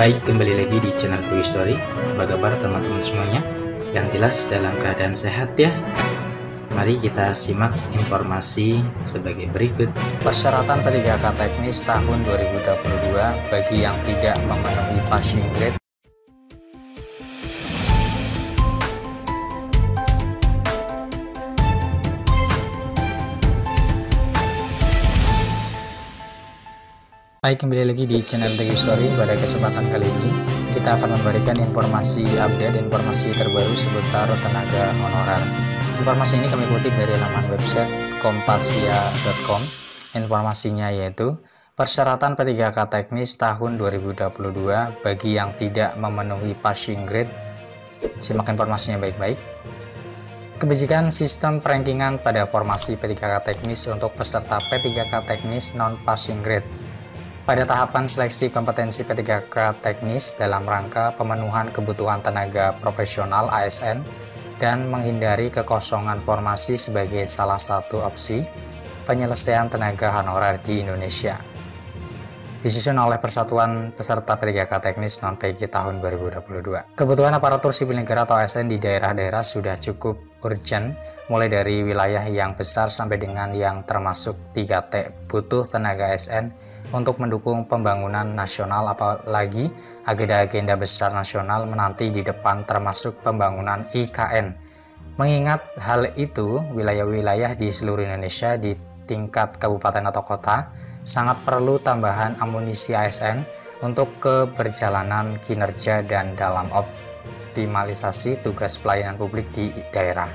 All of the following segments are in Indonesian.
Baik, kembali lagi di channel Puy Story. Apa kabar teman-teman semuanya? Yang jelas dalam keadaan sehat ya. Mari kita simak informasi sebagai berikut. Persyaratan P3K teknis tahun 2022 bagi yang tidak memenuhi passing grade. Baik, kembali lagi di channel Puy Story. Pada kesempatan kali ini kita akan memberikan informasi update, informasi terbaru seputar tenaga honorer. Informasi ini kami kutip dari laman website kompasia.com. Informasinya yaitu persyaratan P3K teknis tahun 2022 bagi yang tidak memenuhi passing grade. Simak informasinya baik-baik. Kebijakan sistem perankingan pada formasi P3K teknis untuk peserta P3K teknis non-passing grade. Pada tahapan seleksi kompetensi P3K teknis dalam rangka pemenuhan kebutuhan tenaga profesional ASN dan menghindari kekosongan formasi sebagai salah satu opsi penyelesaian tenaga honorer di Indonesia. Disusun oleh Persatuan Peserta P3K Teknis Non-PG tahun 2022. Kebutuhan aparatur sipil negara atau ASN di daerah-daerah sudah cukup urgent, mulai dari wilayah yang besar sampai dengan yang termasuk 3T. Butuh tenaga ASN untuk mendukung pembangunan nasional, apalagi agenda-agenda besar nasional menanti di depan termasuk pembangunan IKN. Mengingat hal itu, wilayah-wilayah di seluruh Indonesia di tingkat kabupaten atau kota sangat perlu tambahan amunisi ASN untuk keberjalanan kinerja dan dalam optimalisasi tugas pelayanan publik di daerah.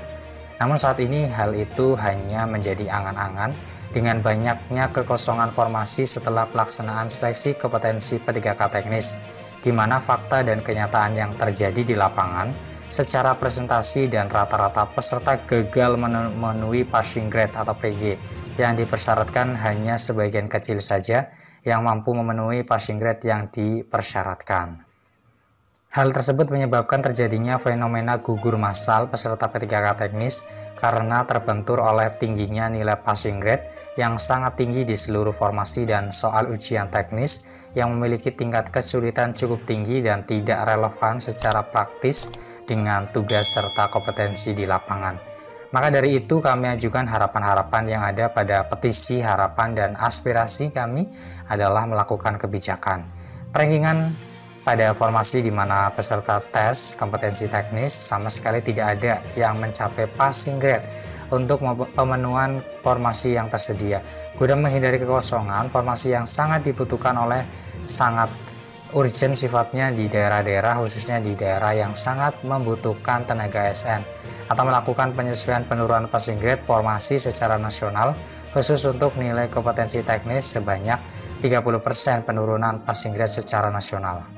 Namun saat ini hal itu hanya menjadi angan-angan dengan banyaknya kekosongan formasi setelah pelaksanaan seleksi kompetensi P3K teknis, di mana fakta dan kenyataan yang terjadi di lapangan secara presentasi dan rata-rata peserta gagal memenuhi passing grade atau PG, yang dipersyaratkan hanya sebagian kecil saja yang mampu memenuhi passing grade yang dipersyaratkan. Hal tersebut menyebabkan terjadinya fenomena gugur massal peserta P3K teknis karena terbentur oleh tingginya nilai passing grade yang sangat tinggi di seluruh formasi dan soal ujian teknis yang memiliki tingkat kesulitan cukup tinggi dan tidak relevan secara praktis dengan tugas serta kompetensi di lapangan. Maka dari itu kami ajukan harapan-harapan yang ada pada petisi harapan dan aspirasi kami adalah melakukan kebijakan perankingan pada formasi di mana peserta tes kompetensi teknis sama sekali tidak ada yang mencapai passing grade untuk pemenuhan formasi yang tersedia. Guna menghindari kekosongan formasi yang sangat dibutuhkan oleh sangat urgent sifatnya di daerah-daerah, khususnya di daerah yang sangat membutuhkan tenaga ASN, atau melakukan penyesuaian penurunan passing grade formasi secara nasional khusus untuk nilai kompetensi teknis sebanyak 30% penurunan passing grade secara nasional.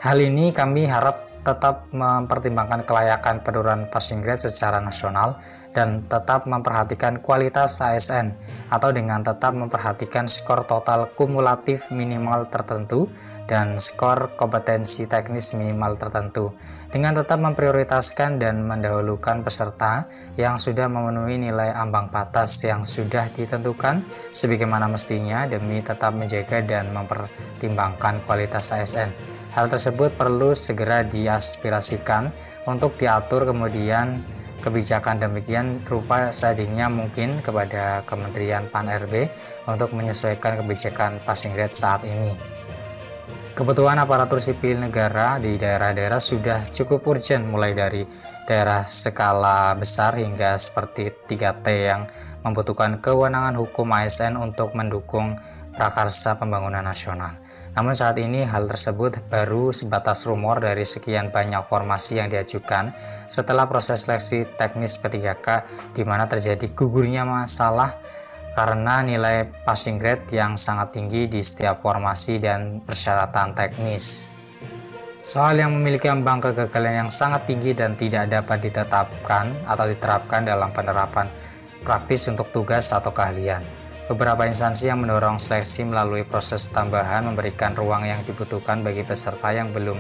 Hal ini kami harap tetap mempertimbangkan kelayakan penurunan passing grade secara nasional dan tetap memperhatikan kualitas ASN, atau dengan tetap memperhatikan skor total kumulatif minimal tertentu dan skor kompetensi teknis minimal tertentu, dengan tetap memprioritaskan dan mendahulukan peserta yang sudah memenuhi nilai ambang batas yang sudah ditentukan sebagaimana mestinya demi tetap menjaga dan mempertimbangkan kualitas ASN. Hal tersebut perlu segera diaspirasikan untuk diatur, kemudian kebijakan demikian rupa seadanya mungkin kepada Kementerian Pan-RB untuk menyesuaikan kebijakan passing grade saat ini. Kebutuhan aparatur sipil negara di daerah-daerah sudah cukup urgent, mulai dari daerah skala besar hingga seperti 3T yang membutuhkan kewenangan hukum ASN untuk mendukung prakarsa pembangunan nasional. Namun saat ini hal tersebut baru sebatas rumor dari sekian banyak formasi yang diajukan setelah proses seleksi teknis P3K, di mana terjadi gugurnya masalah karena nilai passing grade yang sangat tinggi di setiap formasi dan persyaratan teknis. Soal yang memiliki ambang kegagalan yang sangat tinggi dan tidak dapat ditetapkan atau diterapkan dalam penerapan praktis untuk tugas atau keahlian. Beberapa instansi yang mendorong seleksi melalui proses tambahan memberikan ruang yang dibutuhkan bagi peserta yang belum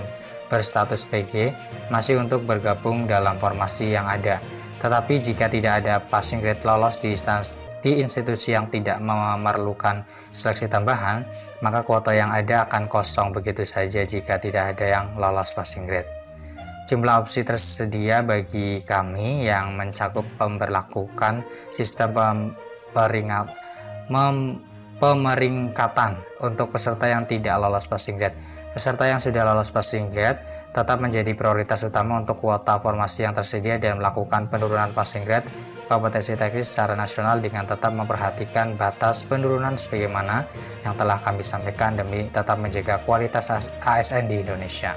berstatus PG masih untuk bergabung dalam formasi yang ada. Tetapi jika tidak ada passing grade lolos di di institusi yang tidak memerlukan seleksi tambahan, maka kuota yang ada akan kosong begitu saja jika tidak ada yang lolos passing grade. Jumlah opsi tersedia bagi kami yang mencakup pemberlakukan sistem pemeringkatan untuk peserta yang tidak lolos passing grade. Peserta yang sudah lolos passing grade tetap menjadi prioritas utama untuk kuota formasi yang tersedia dan melakukan penurunan passing grade kompetensi teknis secara nasional dengan tetap memperhatikan batas penurunan sebagaimana yang telah kami sampaikan demi tetap menjaga kualitas ASN di Indonesia.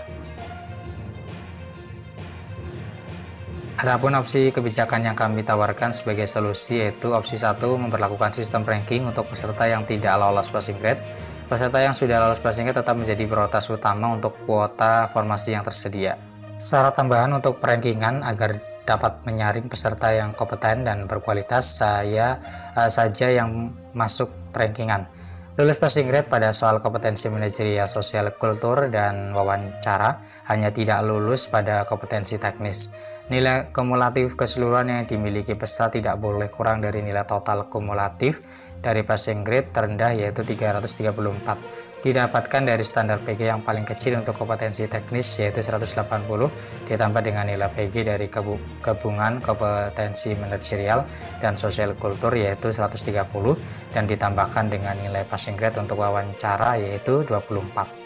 Adapun opsi kebijakan yang kami tawarkan sebagai solusi yaitu opsi 1, memperlakukan sistem ranking untuk peserta yang tidak lolos passing grade. Peserta yang sudah lolos passing grade tetap menjadi prioritas utama untuk kuota formasi yang tersedia. Syarat tambahan untuk perankingan agar dapat menyaring peserta yang kompeten dan berkualitas saja yang masuk rankingan. Lulus passing grade pada soal kompetensi manajerial, sosial, kultur, dan wawancara, hanya tidak lulus pada kompetensi teknis. Nilai kumulatif keseluruhan yang dimiliki peserta tidak boleh kurang dari nilai total kumulatif dari passing grade terendah yaitu 334. Didapatkan dari standar PG yang paling kecil untuk kompetensi teknis yaitu 180 ditambah dengan nilai PG dari gabungan kompetensi manajerial dan sosial kultur yaitu 130 dan ditambahkan dengan nilai passing grade untuk wawancara yaitu 24.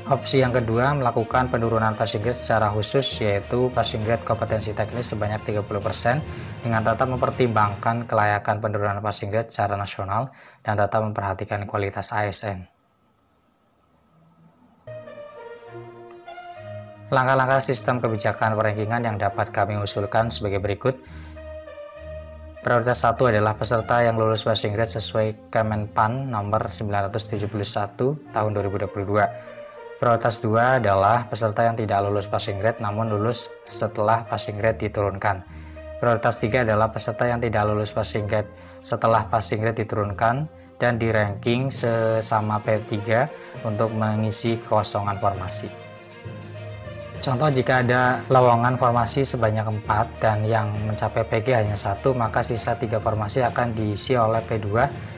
Opsi yang kedua, melakukan penurunan passing grade secara khusus yaitu passing grade kompetensi teknis sebanyak 30% dengan tetap mempertimbangkan kelayakan penurunan passing grade secara nasional dan tetap memperhatikan kualitas ASN. Langkah-langkah sistem kebijakan perankingan yang dapat kami usulkan sebagai berikut. Prioritas 1 adalah peserta yang lulus passing grade sesuai Kemenpan nomor 971 tahun 2022. Prioritas 2 adalah peserta yang tidak lulus passing grade namun lulus setelah passing grade diturunkan. Prioritas 3 adalah peserta yang tidak lulus passing grade setelah passing grade diturunkan dan di ranking sesama P3 untuk mengisi kekosongan formasi. Contoh, jika ada lowongan formasi sebanyak 4 dan yang mencapai PG hanya 1, maka sisa 3 formasi akan diisi oleh P2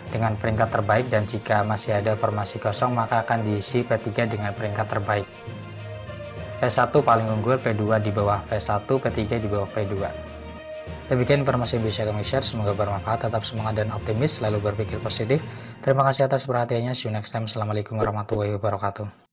dengan peringkat terbaik dan jika masih ada formasi kosong maka akan diisi P3 dengan peringkat terbaik. P1 paling unggul, P2 di bawah P1, P3 di bawah P2. Demikian informasi yang bisa kami share, semoga bermanfaat, tetap semangat dan optimis, selalu berpikir positif. Terima kasih atas perhatiannya, see you next time. Assalamualaikum warahmatullahi wabarakatuh.